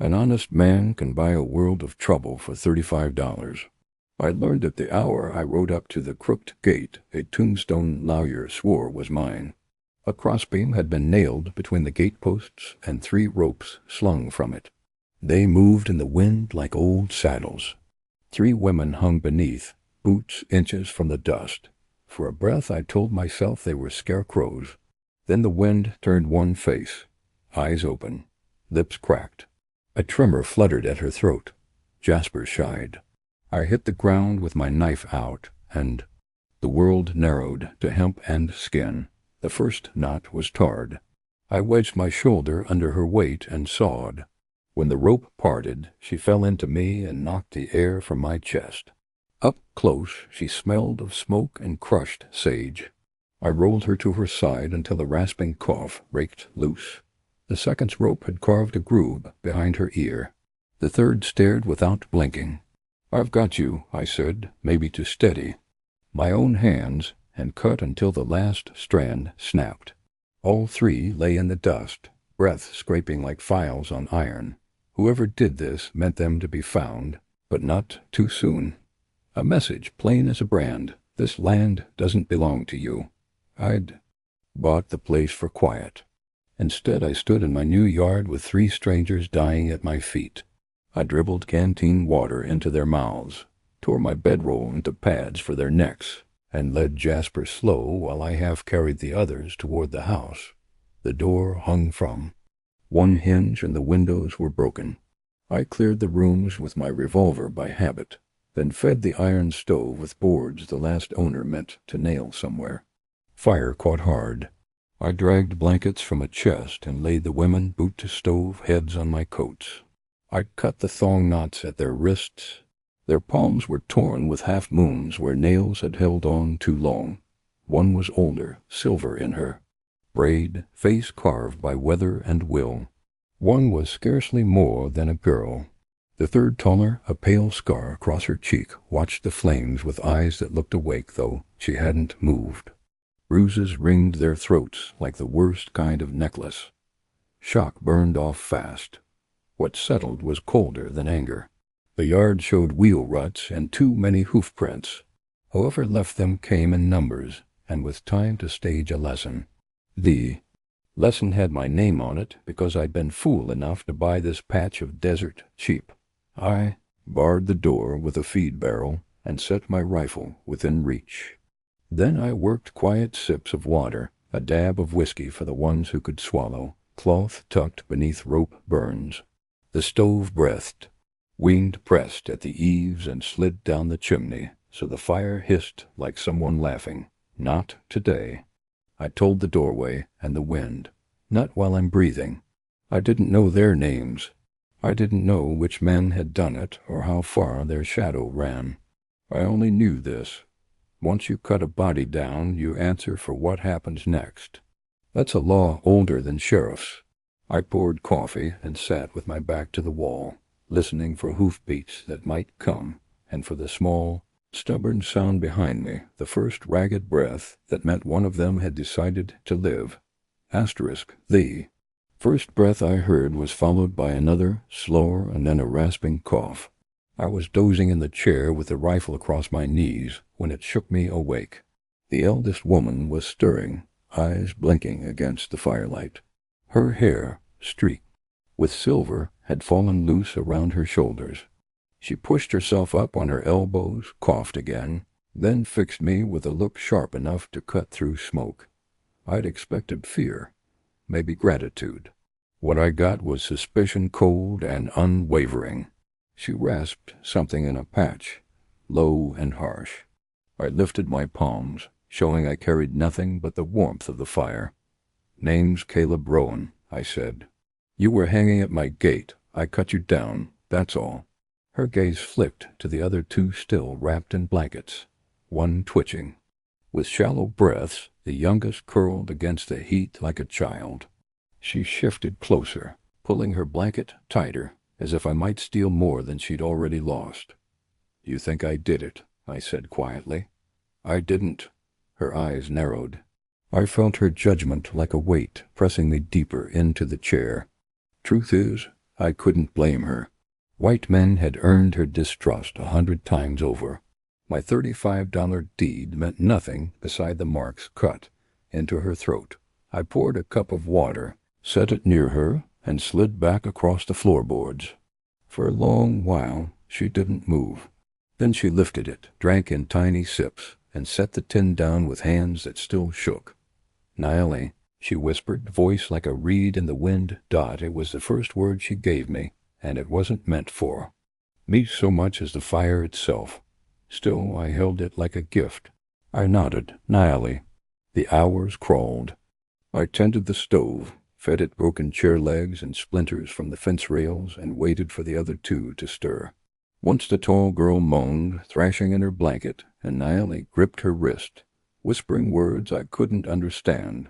An honest man can buy a world of trouble for $35. I learned at the hour I rode up to the crooked gate a tombstone lawyer swore was mine. A crossbeam had been nailed between the gateposts and 3 ropes slung from it. They moved in the wind like old saddles. 3 women hung beneath, boots inches from the dust. For a breath I told myself they were scarecrows. Then the wind turned one face, eyes open, lips cracked. A tremor fluttered at her throat. Jasper shied. I hit the ground with my knife out, and the world narrowed to hemp and skin. The first knot was tarred. I wedged my shoulder under her weight and sawed. When the rope parted, she fell into me and knocked the air from my chest. Up close, she smelled of smoke and crushed sage. I rolled her to her side until a rasping cough raked loose. The second's rope had carved a groove behind her ear. The third stared without blinking. "I've got you," I said, maybe to steady my own hands, and cut until the last strand snapped. All 3 lay in the dust, breath scraping like files on iron. Whoever did this meant them to be found, but not too soon. A message plain as a brand: "This land doesn't belong to you." I'd bought the place for quiet. Instead, I stood in my new yard with 3 strangers dying at my feet. I dribbled canteen water into their mouths, tore my bedroll into pads for their necks, and led Jasper slow while I half-carried the others toward the house. The door hung from one hinge and the windows were broken. I cleared the rooms with my revolver by habit, then fed the iron stove with boards the last owner meant to nail somewhere. Fire caught hard. I dragged blankets from a chest and laid the women boot-to-stove heads on my coats. I cut the thong knots at their wrists. Their palms were torn with half-moons where nails had held on too long. One was older, silver in her braid, face carved by weather and will. One was scarcely more than a girl. The third, taller, a pale scar across her cheek, watched the flames with eyes that looked awake, though she hadn't moved. Bruises ringed their throats like the worst kind of necklace. Shock burned off fast. What settled was colder than anger. The yard showed wheel ruts and too many hoof prints. Whoever left them came in numbers, and with time to stage a lesson. The lesson had my name on it because I'd been fool enough to buy this patch of desert cheap. I barred the door with a feed barrel and set my rifle within reach. Then I worked quiet sips of water, a dab of whiskey for the ones who could swallow, cloth tucked beneath rope burns. The stove breathed. Wind pressed at the eaves and slid down the chimney, so the fire hissed like someone laughing. Not today. I told the doorway and the wind. Not while I'm breathing. I didn't know their names. I didn't know which men had done it or how far their shadow ran. I only knew this. Once you cut a body down, you answer for what happens next. That's a law older than sheriffs. I poured coffee and sat with my back to the wall, listening for hoofbeats that might come, and for the small, stubborn sound behind me, the first ragged breath that meant one of them had decided to live. The first breath I heard was followed by another, slower, and then a rasping cough. I was dozing in the chair with the rifle across my knees when it shook me awake. The eldest woman was stirring, eyes blinking against the firelight. Her hair, streaked with silver, had fallen loose around her shoulders. She pushed herself up on her elbows, coughed again, then fixed me with a look sharp enough to cut through smoke. I'd expected fear, maybe gratitude. What I got was suspicion, cold and unwavering. She rasped something in Apache, low and harsh. I lifted my palms, showing I carried nothing but the warmth of the fire. "Name's Caleb Rowan," I said. "You were hanging at my gate. I cut you down, that's all." Her gaze flicked to the other 2 still wrapped in blankets, one twitching. With shallow breaths, the youngest curled against the heat like a child. She shifted closer, pulling her blanket tighter, as if I might steal more than she'd already lost. "You think I did it," I said quietly. "I didn't." Her eyes narrowed. I felt her judgment like a weight pressing me deeper into the chair. "Truth is, I couldn't blame her. White men had earned her distrust 100 times over. My $35 deed meant nothing beside the marks cut into her throat. I poured a cup of water, set it near her, and slid back across the floorboards. For a long while she didn't move. Then she lifted it, drank in tiny sips, and set the tin down with hands that still shook. "Naomi," she whispered, voice like a reed in the wind. It was the first word she gave me, and it wasn't meant for me so much as the fire itself. Still, I held it like a gift. I nodded. "Naomi." The hours crawled. I tended the stove, fed it broken chair legs and splinters from the fence rails, and waited for the other two to stir. Once the tall girl moaned, thrashing in her blanket, and Naomi gripped her wrist, whispering words I couldn't understand.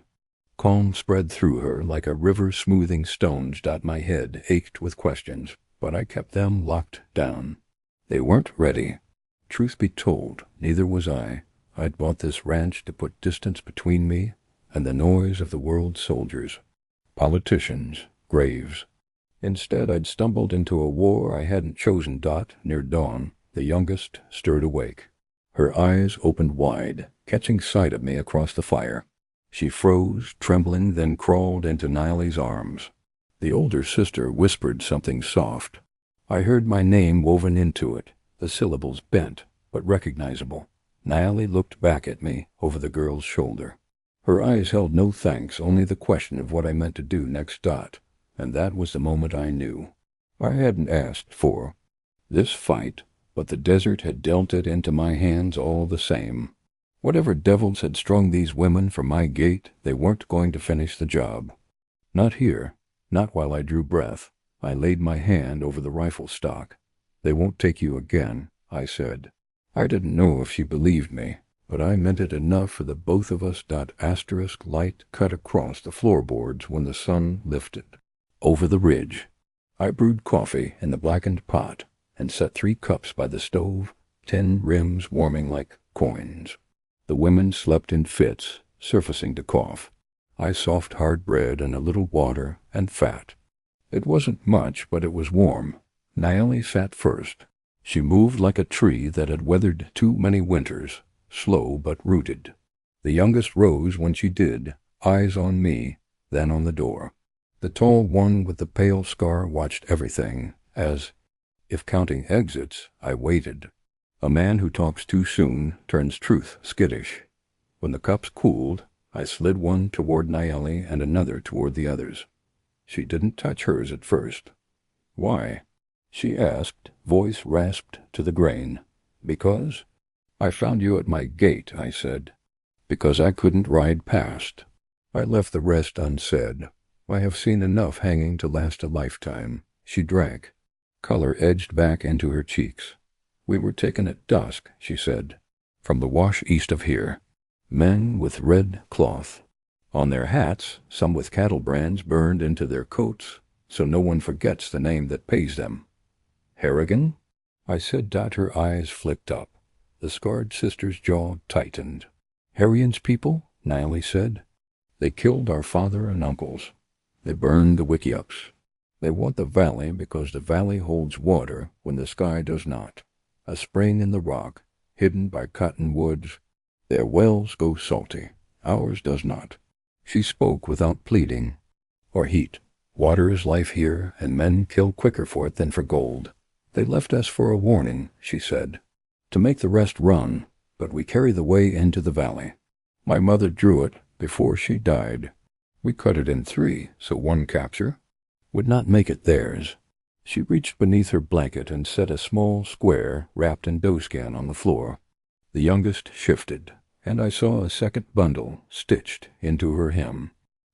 Calm spread through her like a river smoothing stones. My head ached with questions, but I kept them locked down. They weren't ready. Truth be told, neither was I. I'd bought this ranch to put distance between me and the noise of the world's soldiers, politicians, graves. Instead, I'd stumbled into a war I hadn't chosen. Near dawn, the youngest stirred awake. Her eyes opened wide, catching sight of me across the fire. She froze, trembling, then crawled into Naomi's arms. The older sister whispered something soft. I heard my name woven into it, the syllables bent but recognizable. Naomi looked back at me over the girl's shoulder. Her eyes held no thanks, only the question of what I meant to do next. And that was the moment I knew. I hadn't asked for this fight, but the desert had dealt it into my hands all the same. Whatever devils had strung these women from my gate, they weren't going to finish the job. Not here, not while I drew breath. I laid my hand over the rifle stock. "They won't take you again," I said. I didn't know if she believed me, but I meant it enough for the both of us. Light cut across the floorboards when the sun lifted over the ridge. I brewed coffee in the blackened pot and set 3 cups by the stove, tin rims warming like coins. The women slept in fits, surfacing to cough. I soft hard bread and a little water and fat. It wasn't much, but it was warm. Naomi sat first. She moved like a tree that had weathered too many winters, slow but rooted. The youngest rose when she did, eyes on me, then on the door. The tall one with the pale scar watched everything, as, if counting exits, I waited. A man who talks too soon turns truth skittish. When the cups cooled, I slid one toward Naomi and another toward the others. She didn't touch hers at first. "Why?" she asked, voice rasped to the grain. "Because I found you at my gate," I said. "Because I couldn't ride past." I left the rest unsaid. I have seen enough hanging to last a lifetime. She drank. Color edged back into her cheeks. "We were taken at dusk," she said, "from the wash east of here. Men with red cloth on their hats, some with cattle brands burned into their coats, so no one forgets the name that pays them." "Harrigan?" I said. Her eyes flicked up. The scarred sister's jaw tightened. "Harrigan's people?" Naomi said. "They killed our father and uncles. They burned the wickiups. They want the valley because the valley holds water when the sky does not. A spring in the rock, hidden by cottonwoods. Their wells go salty. Ours does not." She spoke without pleading or heat. "Water is life here, and men kill quicker for it than for gold. They left us for a warning," she said, "to make the rest run, but we carry the way into the valley. My mother drew it before she died. We cut it in 3, so one capture would not make it theirs." She reached beneath her blanket and set a small square wrapped in doeskin on the floor. The youngest shifted, and I saw a second bundle stitched into her hem.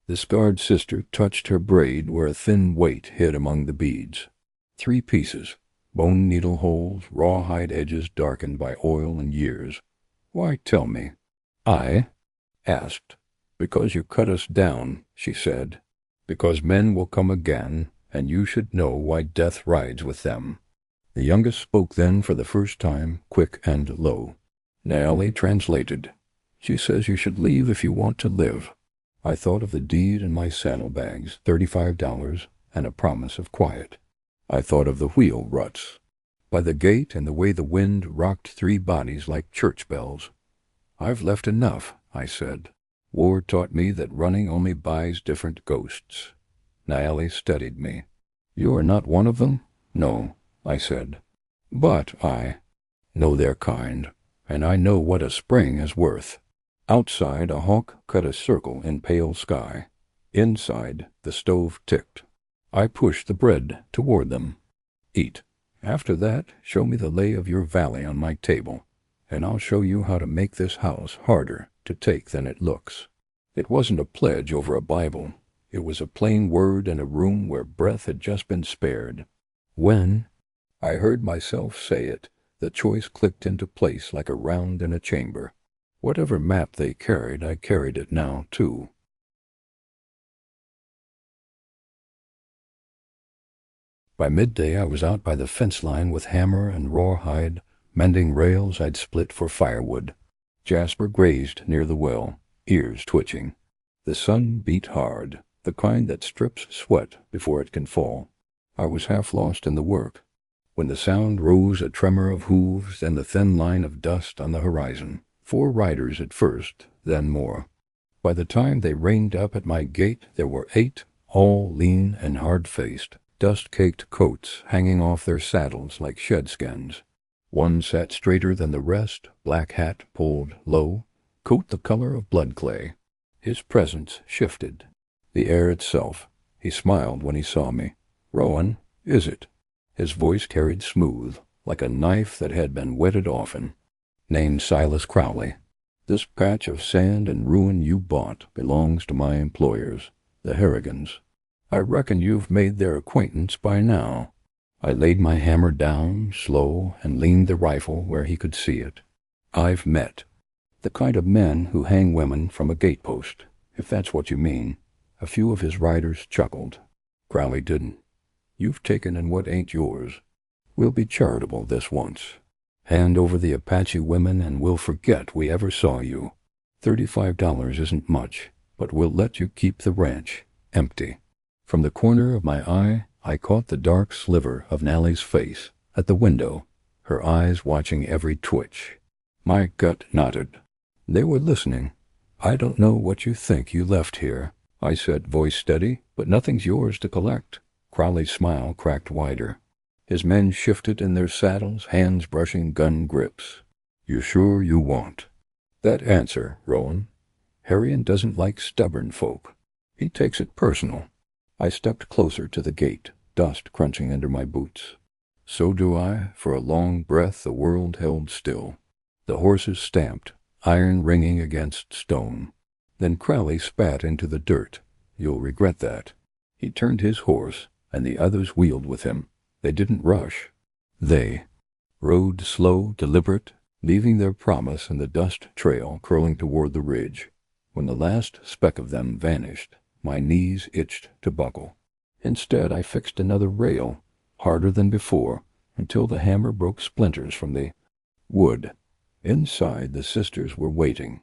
The scarred sister touched her braid where a thin weight hid among the beads. 3 pieces, bone needle holes, rawhide edges darkened by oil and years. "Why tell me?" I asked. "Because you cut us down," she said. "Because men will come again, and you should know why death rides with them." The youngest spoke then for the first time, quick and low. Naomi translated. "She says you should leave if you want to live." I thought of the deed in my saddlebags, $35, and a promise of quiet. I thought of the wheel ruts by the gate and the way the wind rocked 3 bodies like church bells. "I've left enough," I said. "War taught me that running only buys different ghosts." Naomi studied me. "You are not one of them?" "No," I said. "But I know their kind, and I know what a spring is worth." Outside, a hawk cut a circle in pale sky. Inside, the stove ticked. I pushed the bread toward them. "Eat. After that, show me the lay of your valley on my table, and I'll show you how to make this house harder to take than it looks." It wasn't a pledge over a Bible. It was a plain word in a room where breath had just been spared. When I heard myself say it, the choice clicked into place like a round in a chamber. Whatever map they carried, I carried it now, too. By midday, I was out by the fence line with hammer and rawhide, mending rails I'd split for firewood. Jasper grazed near the well, ears twitching. The sun beat hard, the kind that strips sweat before it can fall. I was half lost in the work, when the sound rose, a tremor of hooves and the thin line of dust on the horizon. 4 riders at first, then more. By the time they reined up at my gate, there were 8, all lean and hard-faced, dust-caked coats hanging off their saddles like shed-skins. One sat straighter than the rest, black hat pulled low, coat the color of blood clay. His presence shifted the air itself. He smiled when he saw me. "Rowan, is it?" His voice carried smooth, like a knife that had been whetted often. "Named Silas Crowley. This patch of sand and ruin you bought belongs to my employers, the Harrigans. I reckon you've made their acquaintance by now." I laid my hammer down, slow, and leaned the rifle where he could see it. "I've met the kind of men who hang women from a gatepost, if that's what you mean." A few of his riders chuckled. Crowley didn't. "You've taken in what ain't yours. We'll be charitable this once. Hand over the Apache women and we'll forget we ever saw you. $35 isn't much, but we'll let you keep the ranch empty." From the corner of my eye, I caught the dark sliver of Nallie's face at the window, her eyes watching every twitch. My gut nodded. They were listening. "I don't know what you think you left here," I said, voice steady, "but nothing's yours to collect." Crowley's smile cracked wider. His men shifted in their saddles, hands brushing gun grips. "You sure you want that answer, Rowan? Harrion doesn't like stubborn folk. He takes it personal." I stepped closer to the gate, dust crunching under my boots. So do I. For a long breath the world held still. The horses stamped, iron ringing against stone. Then Crowley spat into the dirt. "You'll regret that." He turned his horse, and the others wheeled with him. They didn't rush. They rode slow, deliberate, leaving their promise in the dust trail curling toward the ridge. When the last speck of them vanished, my knees itched to buckle. Instead, I fixed another rail, harder than before, until the hammer broke splinters from the wood. Inside, the sisters were waiting.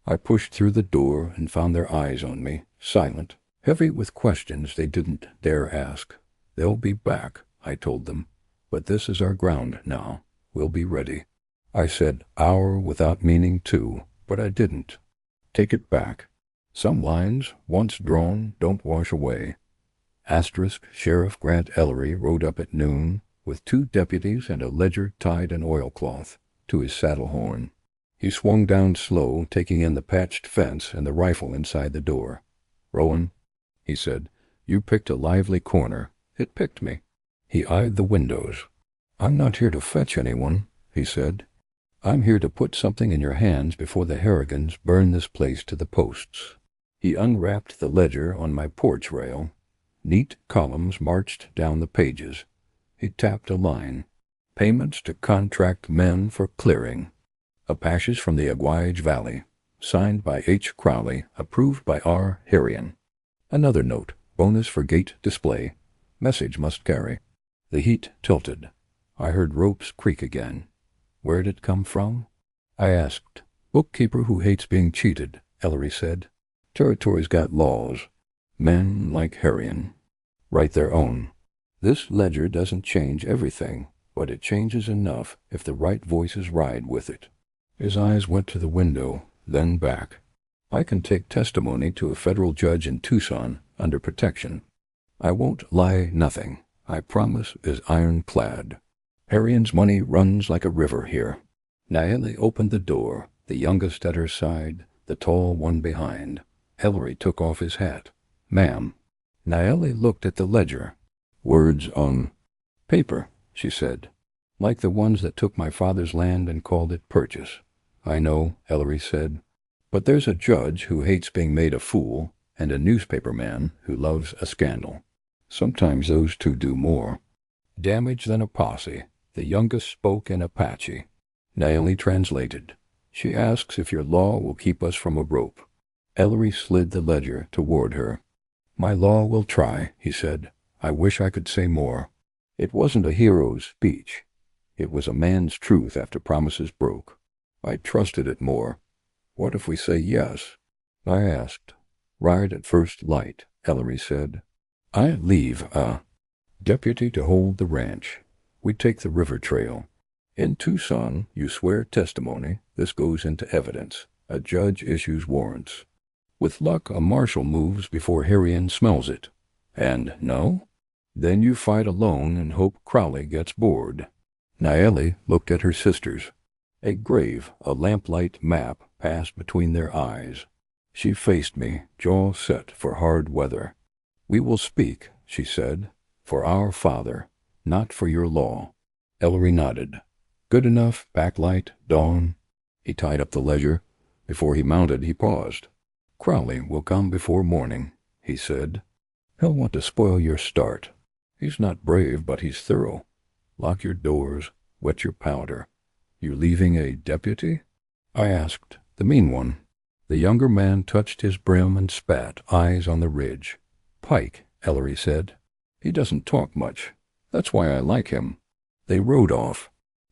I pushed through the door and found their eyes on me, silent, heavy with questions they didn't dare ask. "They'll be back," I told them, "but this is our ground now. We'll be ready." I said "our" without meaning to, but I didn't. Take it back. Some lines, once drawn, don't wash away. Sheriff Grant Ellery rode up at noon, with 2 deputies and a ledger tied in oilcloth to his saddle horn. He swung down slow, taking in the patched fence and the rifle inside the door. "Rowan," he said, "you picked a lively corner. It picked me." He eyed the windows. "I'm not here to fetch anyone," he said. "I'm here to put something in your hands before the Harrigans burn this place to the posts." He unwrapped the ledger on my porch rail. Neat columns marched down the pages. He tapped a line. "Payments to contract men for clearing. Apaches from the Aguage Valley. Signed by H. Crowley. Approved by R. Harrion." Another note. "Bonus for gate display. Message must carry." The heat tilted. I heard ropes creak again. "Where'd it come from?" I asked. "Bookkeeper who hates being cheated," Ellery said. "Territory's got laws. Men, like Harrion, write their own." This ledger doesn't change everything, but it changes enough if the right voices ride with it. His eyes went to the window, then back. I can take testimony to a federal judge in Tucson under protection. I won't lie nothing. I promise is ironclad. Harrian's money runs like a river here. Naeli opened the door, the youngest at her side, the tall one behind. Ellery took off his hat. Ma'am. Naeli looked at the ledger. Words on paper, she said, like the ones that took my father's land and called it purchase. I know, Ellery said, but there's a judge who hates being made a fool and a newspaper man who loves a scandal. Sometimes those two do more damage than a posse. The youngest spoke in Apache. Naeli translated. She asks if your law will keep us from a rope. Ellery slid the ledger toward her. My law will try, he said. I wish I could say more. It wasn't a hero's speech. It was a man's truth after promises broke. I trusted it more. What if we say yes? I asked. Right at first light, Ellery said. I leave a deputy to hold the ranch. We take the river trail. In Tucson, you swear testimony. This goes into evidence. A judge issues warrants. With luck, a marshal moves before Harrian smells it. And no? Then you fight alone and hope Crowley gets bored. Naeli looked at her sisters. A grave, a lamplight map passed between their eyes. She faced me, jaw set for hard weather. We will speak, she said, for our father, not for your law. Ellery nodded. Good enough, backlight, dawn. He tied up the ledger. Before he mounted, he paused. Crowley will come before morning, he said. He'll want to spoil your start. He's not brave, but he's thorough. Lock your doors, wet your powder. You leaving a deputy? I asked, the mean one. The younger man touched his brim and spat, eyes on the ridge. Pike, Ellery said. He doesn't talk much. That's why I like him. They rode off.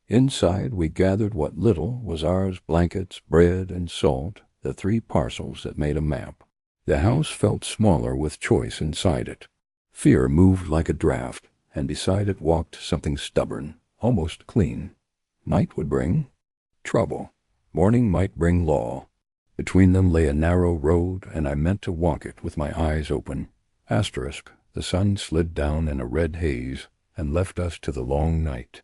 Inside we gathered what little was ours, blankets, bread, and salt, the 3 parcels that made a map. The house felt smaller with choice inside it. Fear moved like a draft, and beside it walked something stubborn, almost clean. Night would bring trouble. Morning might bring law. Between them lay a narrow road, and I meant to walk it with my eyes open. Asterisk, the sun slid down in a red haze and left us to the long night.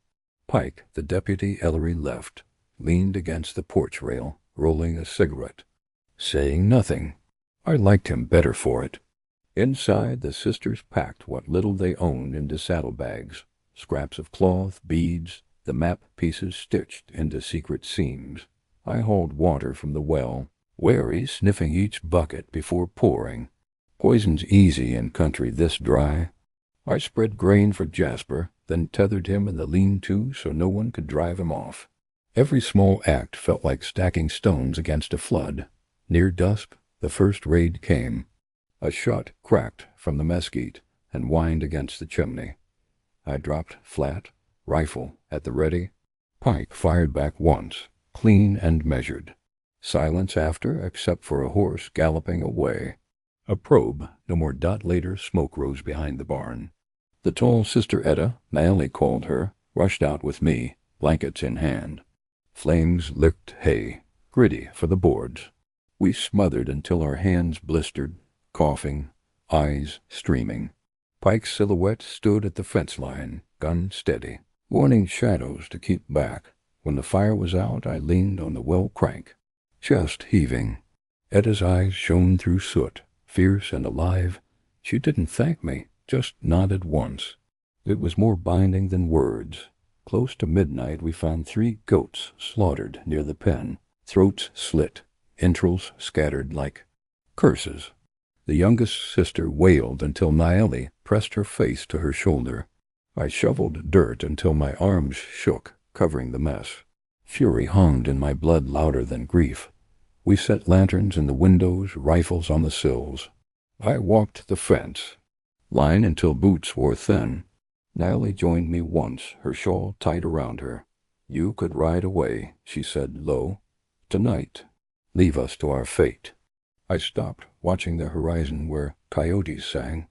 Pike, the deputy Ellery left, leaned against the porch rail, rolling a cigarette, saying nothing. I liked him better for it. Inside, the sisters packed what little they owned into saddlebags, scraps of cloth, beads, the map pieces stitched into secret seams. I hauled water from the well, wary sniffing each bucket before pouring. Poison's easy in country this dry. I spread grain for Jasper, then tethered him in the lean-to so no one could drive him off. Every small act felt like stacking stones against a flood. Near dusk, the first raid came. A shot cracked from the mesquite and whined against the chimney. I dropped flat, rifle at the ready. Pike fired back once, clean and measured. Silence after, except for a horse galloping away. A probe, no more dot later, smoke rose behind the barn. The tall Sister Etta, Naeli called her, rushed out with me, blankets in hand. Flames licked hay, gritty for the boards. We smothered until our hands blistered, coughing, eyes streaming. Pike's silhouette stood at the fence line, gun steady, warning shadows to keep back. When the fire was out, I leaned on the well crank, chest heaving. Etta's eyes shone through soot, fierce and alive. She didn't thank me, just nodded once. It was more binding than words. Close to midnight we found 3 goats slaughtered near the pen, throats slit, entrails scattered like curses. The youngest sister wailed until Naeli pressed her face to her shoulder. I shoveled dirt until my arms shook, covering the mess. Fury hummed in my blood louder than grief. We set lanterns in the windows, rifles on the sills. I walked the fence, line until boots wore thin. Naeli joined me once, her shawl tight around her. You could ride away, she said low. Tonight, leave us to our fate. I stopped, watching the horizon where coyotes sang.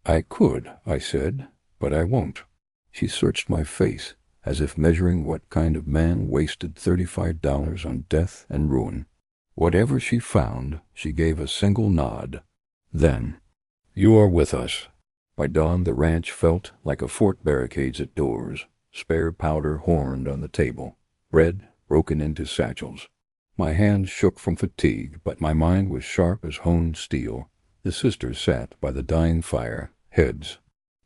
I could, I said, But I won't. She searched my face, as if measuring what kind of man wasted $35 on death and ruin. Whatever she found, she gave a single nod. Then, "You are with us." By dawn, the ranch felt like a fort barricades at doors, spare powder horned on the table, bread broken into satchels. My hands shook from fatigue, but my mind was sharp as honed steel. The sisters sat by the dying fire, heads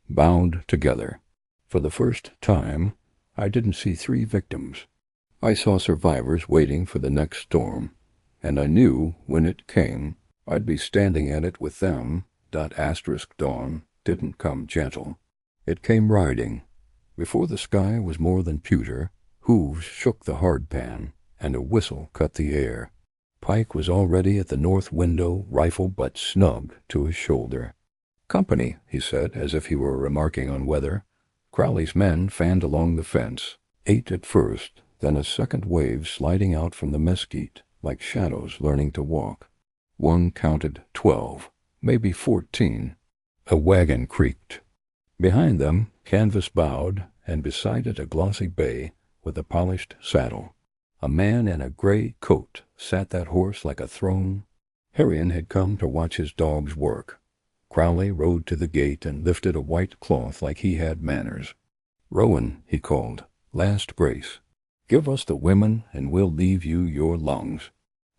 bowed together. For the first time, I didn't see 3 victims. I saw survivors waiting for the next storm, and I knew when it came, I'd be standing at it with them. Dawn didn't come gentle. It came riding. Before the sky was more than pewter, hooves shook the hard pan, and a whistle cut the air. Pike was already at the north window, rifle butt snug to his shoulder. "Company," he said, as if he were remarking on weather. Crowley's men fanned along the fence, 8 at first, then a second wave sliding out from the mesquite, like shadows learning to walk. One counted 12, maybe 14. A wagon creaked. Behind them, canvas bowed, and beside it a glossy bay with a polished saddle. A man in a gray coat sat that horse like a throne. Harrion had come to watch his dogs work. Crowley rode to the gate and lifted a white cloth like he had manners. "Rowan," he called, "last grace. Give us the women, and we'll leave you your lungs."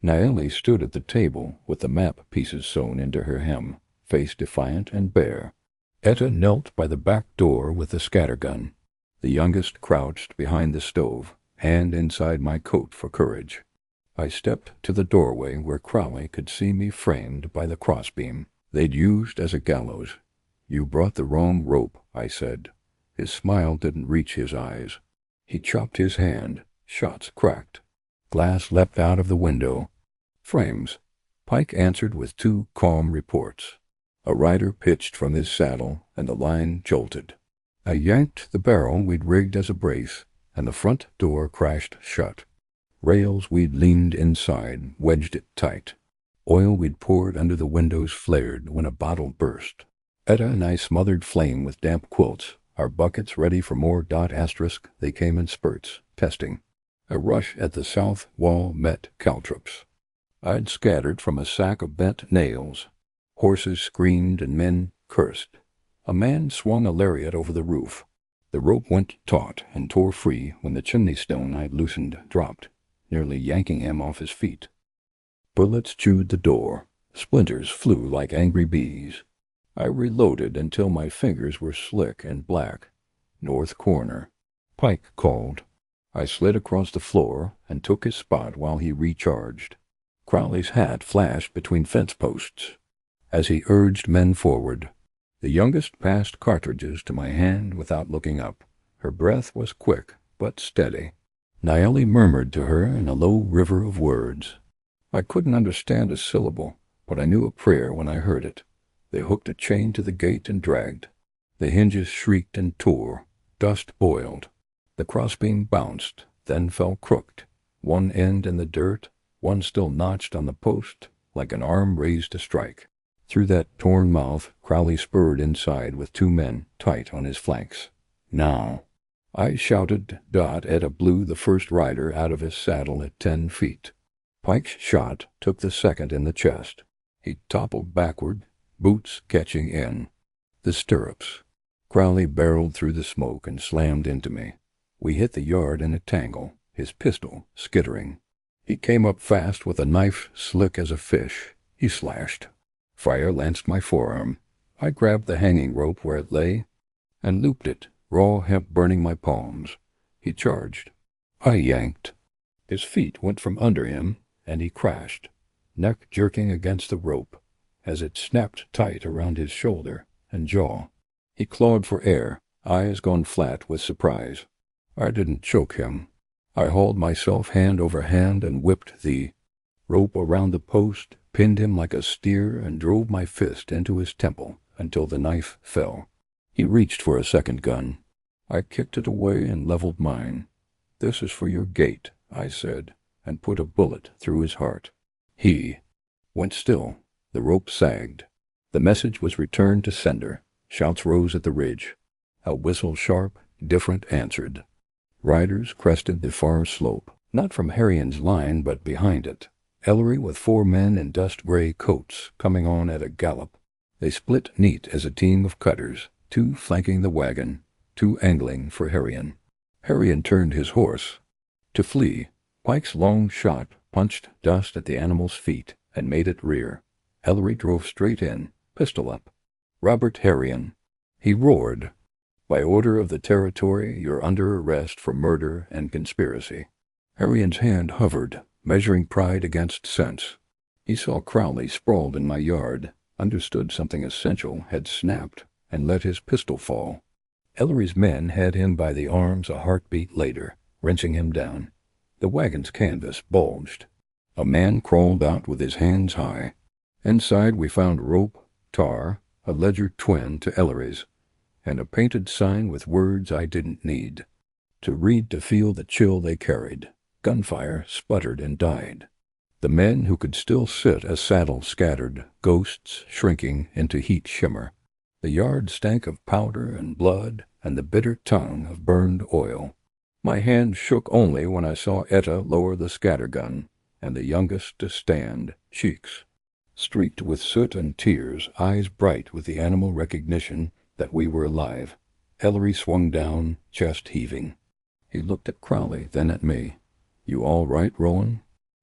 Naeli stood at the table with the map pieces sewn into her hem, face defiant and bare. Etta knelt by the back door with the scattergun. The youngest crouched behind the stove, hand inside my coat for courage. I stepped to the doorway where Crowley could see me framed by the crossbeam they'd used as a gallows. "You brought the wrong rope," I said. His smile didn't reach his eyes. He chopped his hand. Shots cracked. Glass leapt out of the window. "Frames," Pike answered with 2 calm reports. A rider pitched from his saddle, and the line jolted. I yanked the barrel we'd rigged as a brace, and the front door crashed shut. Rails we'd leaned inside wedged it tight. Oil we'd poured under the windows flared when a bottle burst. Etta and I smothered flame with damp quilts, our buckets ready for more. They came in spurts, testing. A rush at the south wall met caltrops. I'd scattered from a sack of bent nails. Horses screamed and men cursed. A man swung a lariat over the roof. The rope went taut and tore free when the chimney stone I'd loosened dropped, nearly yanking him off his feet. Bullets chewed the door. Splinters flew like angry bees. I reloaded until my fingers were slick and black. "North corner," Pike called. I slid across the floor and took his spot while he recharged. Crowley's hat flashed between fence posts. As he urged men forward, the youngest passed cartridges to my hand without looking up. Her breath was quick but steady. Naeli murmured to her in a low river of words. I couldn't understand a syllable, but I knew a prayer when I heard it. They hooked a chain to the gate and dragged. The hinges shrieked and tore. Dust boiled. The crossbeam bounced, then fell crooked, one end in the dirt, one still notched on the post, like an arm raised to strike. Through that torn mouth, Crowley spurred inside with 2 men tight on his flanks. "Now!" I shouted. Etta blew the first rider out of his saddle at 10 feet. Pike's shot took the second in the chest. He toppled backward, boots catching in. The stirrups. Crowley barreled through the smoke and slammed into me. We hit the yard in a tangle, his pistol skittering. He came up fast with a knife slick as a fish. He slashed. Fire lanced my forearm. I grabbed the hanging rope where it lay and looped it, raw hemp burning my palms. He charged. I yanked. His feet went from under him, and he crashed, neck jerking against the rope, as it snapped tight around his shoulder and jaw. He clawed for air, eyes gone flat with surprise. I didn't choke him. I hauled myself hand over hand and whipped the rope around the post, pinned him like a steer, and drove my fist into his temple until the knife fell. He reached for a second gun. I kicked it away and leveled mine. "This is for your gate," I said, and put a bullet through his heart. He went still. The rope sagged. The message was returned to sender. Shouts rose at the ridge. A whistle sharp, different answered. Riders crested the far slope, not from Harrian's line but behind it. Ellery with 4 men in dust-gray coats coming on at a gallop. They split neat as a team of cutters, 2 flanking the wagon, 2 angling for Harrian. Harrian turned his horse to flee. Pike's long shot punched dust at the animal's feet and made it rear. Ellery drove straight in, pistol up. "Robert Harrian," he roared. "By order of the territory, you're under arrest for murder and conspiracy." Harrian's hand hovered, measuring pride against sense. He saw Crowley sprawled in my yard, understood something essential had snapped, and let his pistol fall. Ellery's men had him by the arms a heartbeat later, wrenching him down. The wagon's canvas bulged. A man crawled out with his hands high. Inside we found rope, tar, a ledger twin to Ellery's, and a painted sign with words I didn't need. To read to feel the chill they carried. Gunfire sputtered and died. The men who could still sit as saddle scattered, ghosts shrinking into heat shimmer. The yard stank of powder and blood and the bitter tongue of burned oil. My hand shook only when I saw Etta lower the scattergun, and the youngest to stand, cheeks streaked with soot and tears, eyes bright with the animal recognition that we were alive. Ellery swung down, chest heaving. He looked at Crowley, then at me. "You all right, Rowan?"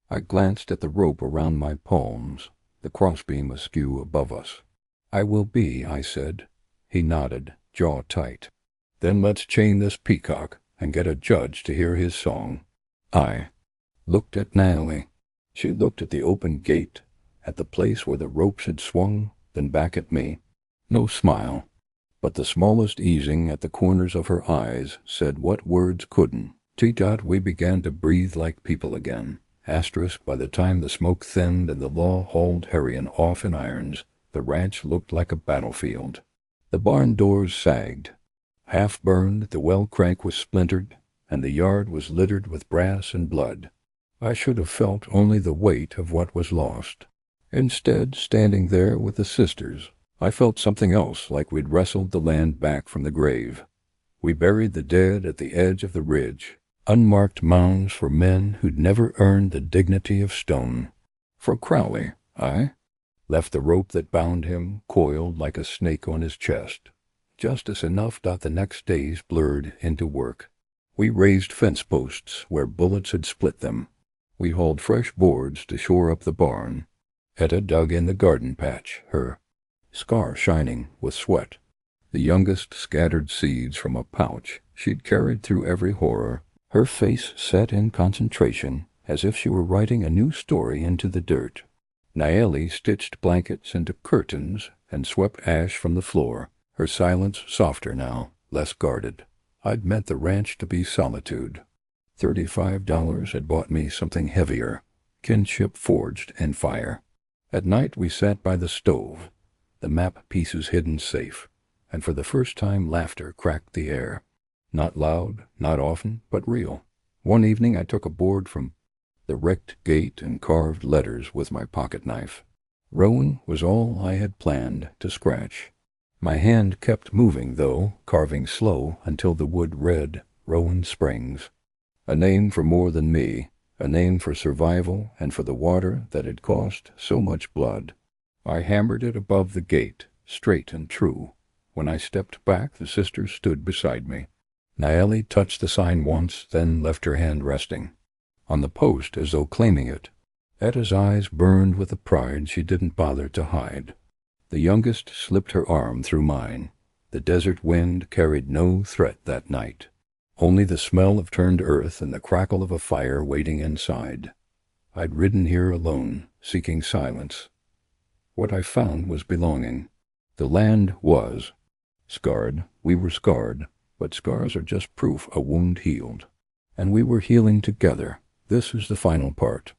I glanced at the rope around my palms, the crossbeam askew above us. "I will be," I said. He nodded, jaw tight. "Then let's chain this peacock and get a judge to hear his song." I looked at Natalie. She looked at the open gate, at the place where the ropes had swung, then back at me. No smile, but the smallest easing at the corners of her eyes said what words couldn't. We began to breathe like people again. By the time the smoke thinned and the law hauled Harrian off in irons, the ranch looked like a battlefield. The barn doors sagged. Half burned, the well crank was splintered, and the yard was littered with brass and blood. I should have felt only the weight of what was lost. Instead, standing there with the sisters, I felt something else, like we'd wrestled the land back from the grave. We buried the dead at the edge of the ridge, unmarked mounds for men who'd never earned the dignity of stone. For Crowley, I left the rope that bound him coiled like a snake on his chest. Justice enough. The next days blurred into work. We raised fence posts where bullets had split them. We hauled fresh boards to shore up the barn. Etta dug in the garden patch, her scar shining with sweat. The youngest scattered seeds from a pouch she'd carried through every horror, her face set in concentration, as if she were writing a new story into the dirt. Naeli stitched blankets into curtains and swept ash from the floor, her silence softer now, less guarded. I'd meant the ranch to be solitude. $35 had bought me something heavier, kinship forged in fire. At night we sat by the stove, the map pieces hidden safe, and for the first time laughter cracked the air. Not loud, not often, but real. One evening I took a board from the wrecked gate and carved letters with my pocket knife. Rowan was all I had planned to scratch. My hand kept moving, though, carving slow until the wood read Rowan Springs. A name for more than me, a name for survival and for the water that had cost so much blood. I hammered it above the gate, straight and true. When I stepped back, the sisters stood beside me. Naeli touched the sign once, then left her hand resting on the post as though claiming it. Etta's eyes burned with a pride she didn't bother to hide. The youngest slipped her arm through mine. The desert wind carried no threat that night, only the smell of turned earth and the crackle of a fire waiting inside. I'd ridden here alone, seeking silence. What I found was belonging. The land was scarred. We were scarred, but scars are just proof a wound healed. And we were healing together. This is the final part.